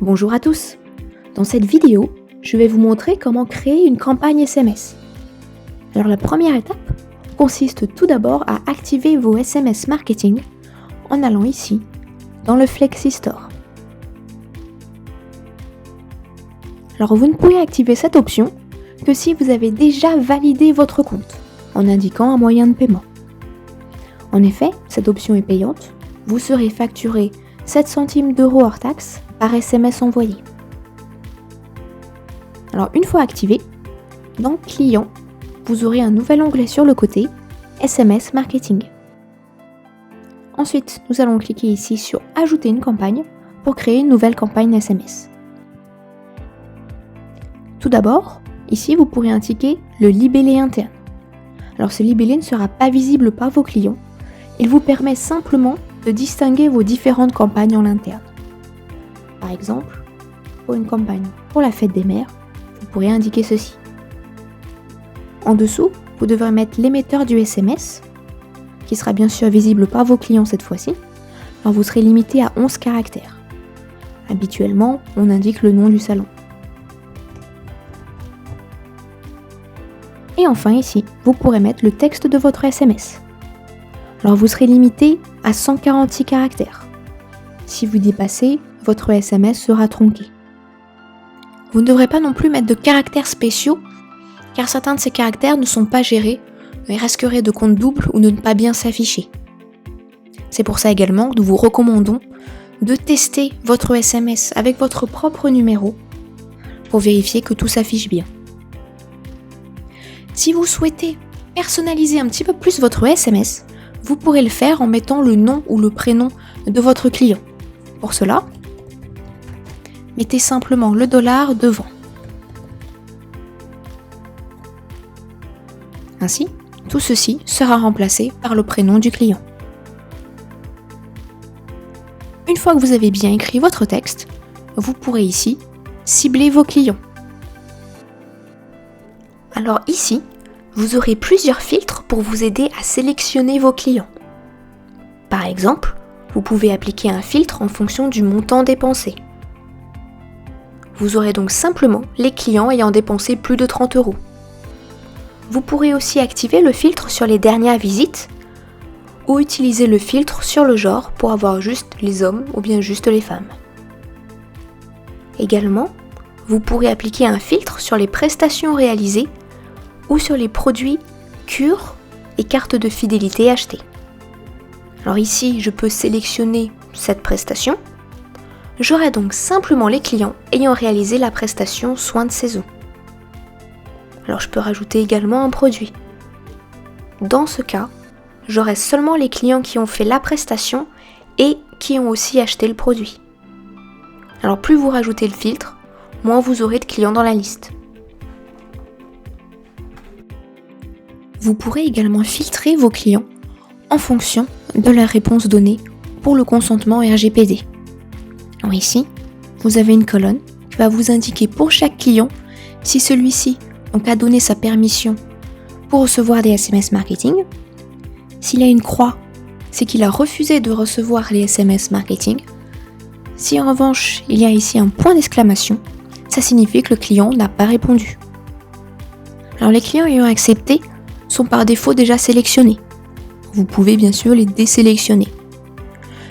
Bonjour à tous. Dans cette vidéo, je vais vous montrer comment créer une campagne SMS. Alors la première étape consiste tout d'abord à activer vos SMS marketing en allant ici, dans le Flexi Store. Alors vous ne pouvez activer cette option que si vous avez déjà validé votre compte en indiquant un moyen de paiement. En effet, cette option est payante. Vous serez facturé 7 centimes d'euros hors taxe par SMS envoyé. Alors une fois activé, dans Client, vous aurez un nouvel onglet sur le côté, SMS Marketing. Ensuite, nous allons cliquer ici sur Ajouter une campagne pour créer une nouvelle campagne SMS. Tout d'abord, ici vous pourrez indiquer le libellé interne. Alors ce libellé ne sera pas visible par vos clients, il vous permet simplement de distinguer vos différentes campagnes en interne. Par exemple, pour une campagne pour la fête des mères, vous pourrez indiquer ceci. En dessous, vous devrez mettre l'émetteur du SMS, qui sera bien sûr visible par vos clients cette fois-ci. Alors vous serez limité à 11 caractères. Habituellement, on indique le nom du salon. Et enfin ici, vous pourrez mettre le texte de votre SMS. Alors vous serez limité à 146 caractères. Si vous dépassez, votre SMS sera tronqué. Vous ne devrez pas non plus mettre de caractères spéciaux, car certains de ces caractères ne sont pas gérés et risqueraient de compte double ou de ne pas bien s'afficher. C'est pour ça également que nous vous recommandons de tester votre SMS avec votre propre numéro pour vérifier que tout s'affiche bien. Si vous souhaitez personnaliser un petit peu plus votre SMS, vous pourrez le faire en mettant le nom ou le prénom de votre client. Pour cela, mettez simplement le $ devant. Ainsi, tout ceci sera remplacé par le prénom du client. Une fois que vous avez bien écrit votre texte, vous pourrez ici cibler vos clients. Alors ici, vous aurez plusieurs filtres pour vous aider à sélectionner vos clients. Par exemple, vous pouvez appliquer un filtre en fonction du montant dépensé. Vous aurez donc simplement les clients ayant dépensé plus de 30 €. Vous pourrez aussi activer le filtre sur les dernières visites ou utiliser le filtre sur le genre pour avoir juste les hommes ou bien juste les femmes. Également, vous pourrez appliquer un filtre sur les prestations réalisées ou sur les produits, cures et cartes de fidélité achetées. Alors ici, je peux sélectionner cette prestation. J'aurai donc simplement les clients ayant réalisé la prestation soins de saison. Alors je peux rajouter également un produit. Dans ce cas, j'aurai seulement les clients qui ont fait la prestation et qui ont aussi acheté le produit. Alors plus vous rajoutez le filtre, moins vous aurez de clients dans la liste. Vous pourrez également filtrer vos clients en fonction de la réponse donnée pour le consentement RGPD. Alors ici, vous avez une colonne qui va vous indiquer pour chaque client si celui-ci a donné sa permission pour recevoir des SMS marketing. S'il a une croix, c'est qu'il a refusé de recevoir les SMS marketing. Si en revanche, il y a ici un point d'exclamation, ça signifie que le client n'a pas répondu. Alors les clients ayant accepté sont par défaut déjà sélectionnés. Vous pouvez bien sûr les désélectionner.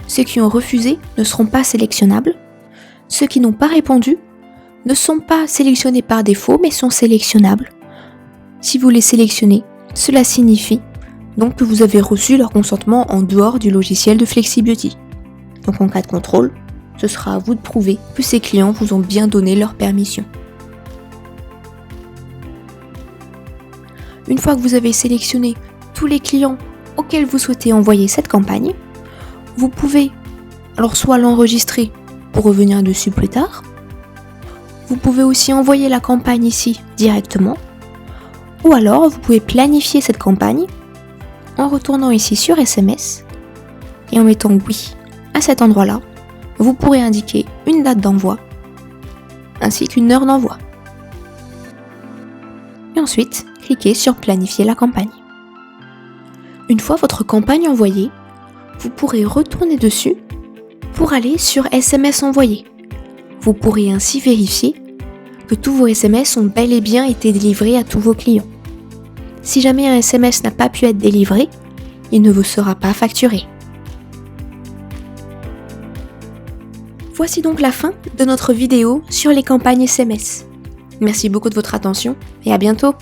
Ceux qui ont refusé ne seront pas sélectionnables. Ceux qui n'ont pas répondu ne sont pas sélectionnés par défaut mais sont sélectionnables. Si vous les sélectionnez, cela signifie donc que vous avez reçu leur consentement en dehors du logiciel de FlexiBeauty. Donc en cas de contrôle, ce sera à vous de prouver que ces clients vous ont bien donné leur permission. Une fois que vous avez sélectionné tous les clients auxquels vous souhaitez envoyer cette campagne, vous pouvez alors soit l'enregistrer pour revenir dessus plus tard, vous pouvez aussi envoyer la campagne ici directement, ou alors vous pouvez planifier cette campagne en retournant ici sur SMS et en mettant oui à cet endroit-là, vous pourrez indiquer une date d'envoi ainsi qu'une heure d'envoi. Et ensuite, cliquez sur planifier la campagne. Une fois votre campagne envoyée, vous pourrez retourner dessus pour aller sur SMS envoyé. Vous pourrez ainsi vérifier que tous vos SMS ont bel et bien été délivrés à tous vos clients. Si jamais un SMS n'a pas pu être délivré, il ne vous sera pas facturé. Voici donc la fin de notre vidéo sur les campagnes SMS. Merci beaucoup de votre attention et à bientôt.